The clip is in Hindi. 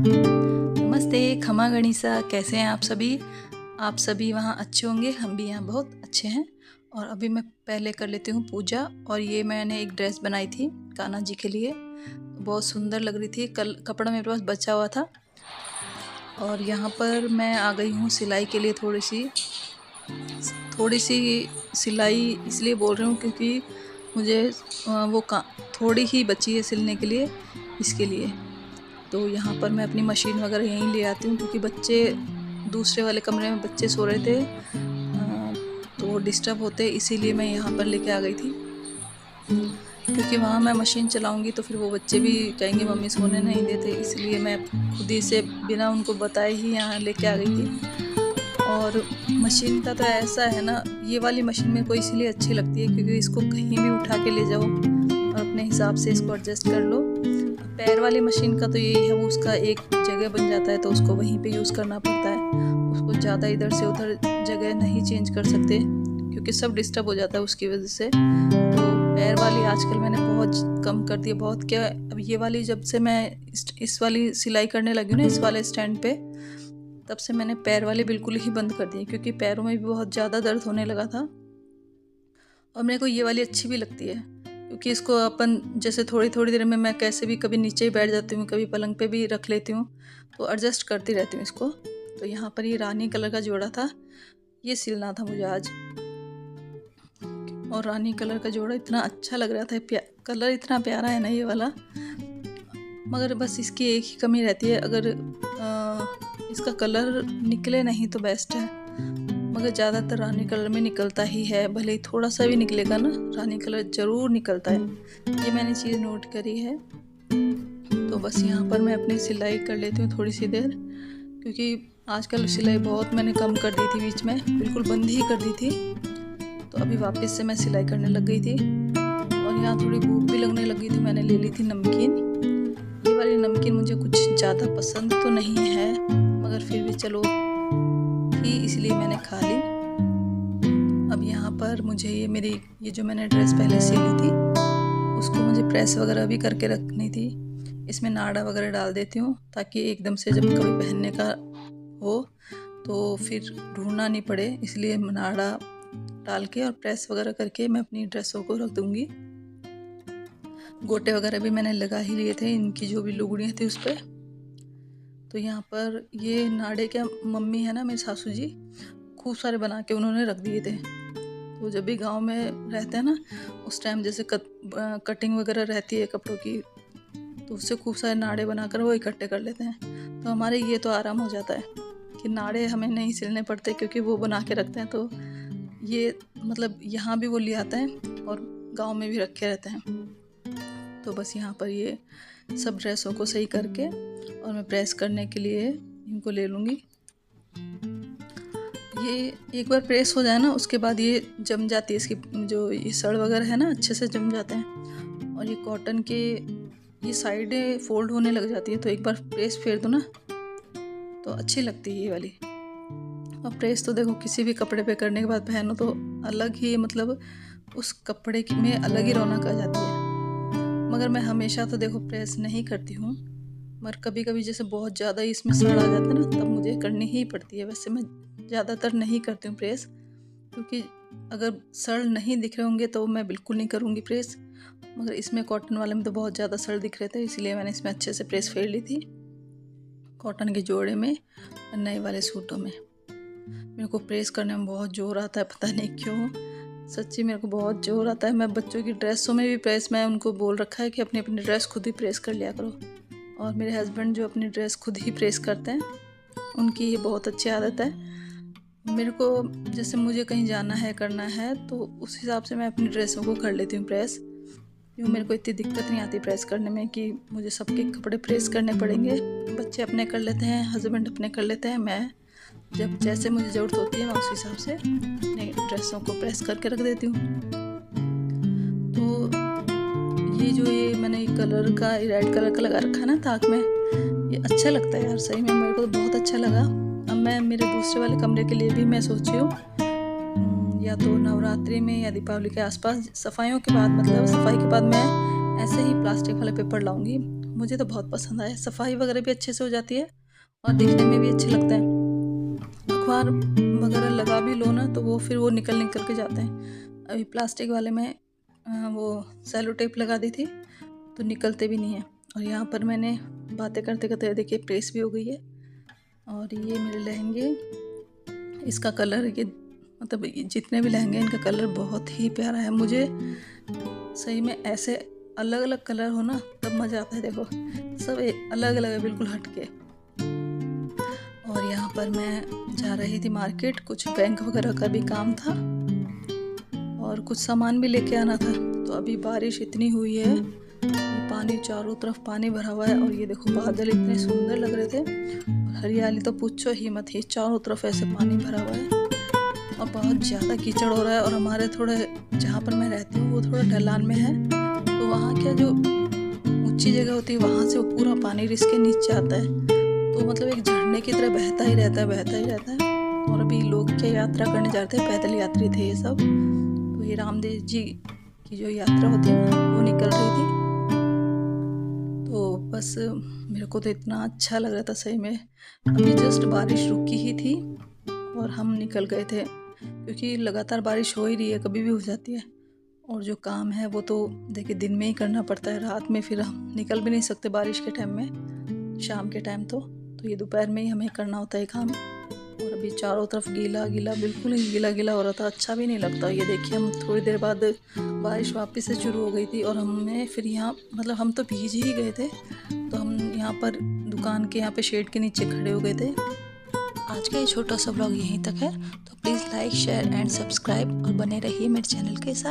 नमस्ते, खमा गणिसा, कैसे हैं आप सभी? आप सभी वहाँ अच्छे होंगे, हम भी यहाँ बहुत अच्छे हैं। और अभी मैं पहले कर लेती हूँ पूजा। और ये मैंने एक ड्रेस बनाई थी कान्हा जी के लिए, बहुत सुंदर लग रही थी। कल कपड़ा मेरे पास बचा हुआ था। और यहाँ पर मैं आ गई हूँ सिलाई के लिए। थोड़ी सी सिलाई इसलिए बोल रही हूँ क्योंकि मुझे थोड़ी ही बची है सिलने के लिए, इसके लिए। तो यहाँ पर मैं अपनी मशीन वगैरह यहीं ले आती हूँ क्योंकि बच्चे दूसरे वाले कमरे में बच्चे सो रहे थे, तो डिस्टर्ब होते, इसीलिए मैं यहाँ पर लेके आ गई थी। क्योंकि वहाँ मैं मशीन चलाऊँगी तो फिर वो बच्चे भी कहेंगे मम्मी सोने नहीं देते, इसलिए मैं खुद ही से बिना उनको बताए ही यहाँ लेके आ गई थी। और मशीन का तो ऐसा है ना, ये वाली मशीन मेरे को इसीलिए अच्छी लगती है क्योंकि इसको कहीं भी उठा के ले जाओ और अपने हिसाब से इसको एडजस्ट कर लो। पैर वाली मशीन का तो यही है, वो उसका एक जगह बन जाता है तो उसको वहीं पे यूज़ करना पड़ता है। उसको ज़्यादा इधर से उधर जगह नहीं चेंज कर सकते क्योंकि सब डिस्टर्ब हो जाता है उसकी वजह से। तो पैर वाली आजकल मैंने बहुत कम कर दी है। बहुत क्या, अब ये वाली जब से मैं इस वाली सिलाई करने लगी हूँ ना, इस वाले स्टैंड पे, तब से मैंने पैर वाली बिल्कुल ही बंद कर दी क्योंकि पैरों में भी बहुत ज़्यादा दर्द होने लगा था। और मेरे को ये वाली अच्छी भी लगती है क्योंकि इसको अपन जैसे थोड़ी थोड़ी देर में मैं कैसे भी कभी नीचे ही बैठ जाती हूँ, कभी पलंग पे भी रख लेती हूँ, तो एडजस्ट करती रहती हूँ इसको। तो यहाँ पर ये रानी कलर का जोड़ा था, ये सिलना था मुझे आज। और रानी कलर का जोड़ा इतना अच्छा लग रहा था, कलर इतना प्यारा है ना ये वाला। मगर बस इसकी एक ही कमी रहती है, अगर इसका कलर निकले नहीं तो बेस्ट है, मगर ज़्यादातर रानी कलर में निकलता ही है। भले ही थोड़ा सा भी निकलेगा ना, रानी कलर ज़रूर निकलता है, ये मैंने चीज़ नोट करी है। तो बस यहाँ पर मैं अपनी सिलाई कर लेती हूँ थोड़ी सी देर, क्योंकि आजकल सिलाई बहुत मैंने कम कर दी थी, बीच में बिल्कुल बंद ही कर दी थी। तो अभी वापस से मैं सिलाई करने लग गई थी। और यहाँ थोड़ी भूख भी लगने लगी थी, मैंने ले ली थी नमकीन। ये वाली नमकीन मुझे कुछ ज़्यादा पसंद तो नहीं है, मगर फिर भी चलो ही, इसलिए मैंने खा ली। अब यहाँ पर मुझे ये जो मैंने ड्रेस पहले सिली थी, उसको मुझे प्रेस वगैरह भी करके रखनी थी। इसमें नाड़ा वगैरह डाल देती हूँ ताकि एकदम से जब कभी पहनने का हो तो फिर ढूंढना नहीं पड़े, इसलिए नाड़ा डाल के और प्रेस वगैरह करके मैं अपनी ड्रेसों को रख दूँगी। गोटे वगैरह भी मैंने लगा ही लिए थे, इनकी जो भी लुगड़ियाँ थी उस पर। तो यहाँ पर ये नाड़े क्या, मम्मी है ना मेरी सासू जी, खूब सारे बना के उन्होंने रख दिए थे। तो जब भी गांव में रहते हैं ना, उस टाइम जैसे कटिंग वगैरह रहती है कपड़ों की, तो उससे खूब सारे नाड़े बनाकर वो इकट्ठे कर लेते हैं। तो हमारे ये तो आराम हो जाता है कि नाड़े हमें नहीं सिलने पड़ते क्योंकि वो बना के रखते हैं। तो ये मतलब यहाँ भी वो ले आते हैं और गाँव में भी रखे रहते हैं। तो बस यहाँ पर ये सब ड्रेसों को सही करके और मैं प्रेस करने के लिए इनको ले लूँगी। ये एक बार प्रेस हो जाए ना, उसके बाद ये जम जाती है, इसकी जो ये सड़ वगैरह है ना, अच्छे से जम जाते हैं। और ये कॉटन के ये साइडें फोल्ड होने लग जाती है, तो एक बार प्रेस फेर दो ना तो अच्छी लगती है ये वाली। और प्रेस तो देखो किसी भी कपड़े पे करने के बाद पहनो तो अलग ही, मतलब उस कपड़े में अलग ही रौनक आ जाती है। मगर मैं हमेशा तो देखो प्रेस नहीं करती हूँ, मगर कभी कभी जैसे बहुत ज़्यादा इसमें सड़ आ जाता है ना, तब मुझे करनी ही पड़ती है। वैसे मैं ज़्यादातर नहीं करती हूँ प्रेस, क्योंकि अगर सड़ नहीं दिख रहे होंगे तो मैं बिल्कुल नहीं करूँगी प्रेस। मगर इसमें कॉटन वाले में तो बहुत ज़्यादा सड़ दिख रहे थे, इसलिए मैंने इसमें अच्छे से प्रेस फेर ली थी, कॉटन के जोड़े में और नए वाले सूटों में। मेरे को प्रेस करने में बहुत जोर आता है, पता नहीं क्यों, सच्ची मेरे को बहुत जोर आता है। मैं बच्चों की ड्रेसों में भी प्रेस, मैं उनको बोल रखा है कि अपनी अपनी ड्रेस खुद ही प्रेस कर लिया करो। और मेरे हस्बैंड जो अपनी ड्रेस खुद ही प्रेस करते हैं, उनकी ये बहुत अच्छी आदत है। मेरे को जैसे मुझे कहीं जाना है, करना है, तो उस हिसाब से मैं अपनी ड्रेसों को कर लेती हूँ प्रेस। यूँ मेरे को इतनी दिक्कत नहीं आती प्रेस करने में कि मुझे सबके कपड़े प्रेस करने पड़ेंगे। बच्चे अपने कर लेते हैं, हस्बैंड अपने कर लेते हैं, मैं जब जैसे मुझे ज़रूरत होती है मैं उस हिसाब से अपने ड्रेसों को प्रेस करके रख देती हूँ। तो ये मैंने कलर का, रेड कलर का लगा रखा है ना ताक में, ये अच्छा लगता है यार, सही में मेरे को तो बहुत अच्छा लगा। अब मैं मेरे दूसरे वाले कमरे के लिए भी मैं सोची हूँ, या तो नवरात्रि में या दीपावली के आसपास, सफाइयों के बाद, मतलब सफाई के बाद मैं ऐसे ही प्लास्टिक वाले पेपर लाऊंगी मुझे तो बहुत पसंद आया। सफाई वगैरह भी अच्छे से हो जाती है और दिखने में भी अच्छे लगते हैं। अखबार वगैरह लगा भी लो ना तो वो फिर वो निकल के जाते हैं। अभी प्लास्टिक वाले में वो सेलो टेप लगा दी थी तो निकलते भी नहीं है। और यहाँ पर मैंने बातें करते करते देखिए प्रेस भी हो गई है। और ये मेरे लहंगे, इसका कलर ये मतलब जितने भी लहंगे इनका कलर बहुत ही प्यारा है। मुझे सही में ऐसे अलग अलग कलर हो ना तब मज़ा आता है। देखो सब अलग अलग है, बिल्कुल हटके। और यहाँ पर मैं जा रही थी मार्केट, कुछ बैंक वगैरह का भी काम था और कुछ सामान भी लेके आना था। तो अभी बारिश इतनी हुई है, ये पानी चारों तरफ पानी भरा हुआ है। और ये देखो बादल इतने सुंदर लग रहे थे, हरियाली तो पूछो ही मत, ही चारों तरफ ऐसे पानी भरा हुआ है और बहुत ज़्यादा कीचड़ हो रहा है। और हमारे थोड़े जहाँ पर मैं रहती हूँ वो थोड़ा ढलान में है, तो वहाँ क्या जो ऊंची जगह होती है वहाँ से वो पूरा पानी रिस के नीचे आता है, तो मतलब एक झरने की तरह बहता ही रहता है। और अभी लोग क्या यात्रा करने जा रहे थे, पैदल यात्री थे ये सब। तो ये रामदेव जी की जो यात्रा होती है वो निकल रही थी। तो बस मेरे को तो इतना अच्छा लग रहा था सही में। अभी जस्ट बारिश रुकी ही थी और हम निकल गए थे, क्योंकि लगातार बारिश हो ही रही है, कभी भी हो जाती है। और जो काम है वो तो देखिए दिन में ही करना पड़ता है, रात में फिर हम निकल भी नहीं सकते बारिश के टाइम में, शाम के टाइम तो ये दोपहर में ही हमें करना होता है काम। और अभी चारों तरफ गीला गीला, बिल्कुल ही गीला गीला हो रहा था, अच्छा भी नहीं लगता। ये देखिए हम थोड़ी देर बाद बारिश वापस से शुरू हो गई थी और हमने फिर यहाँ मतलब हम तो भीज ही गए थे, तो हम यहाँ पर दुकान के यहाँ पे शेड के नीचे खड़े हो गए थे। आज का ये छोटा सा ब्लॉग यहीं तक है, तो please like share and subscribe और बने रहिए मेरे चैनल के साथ।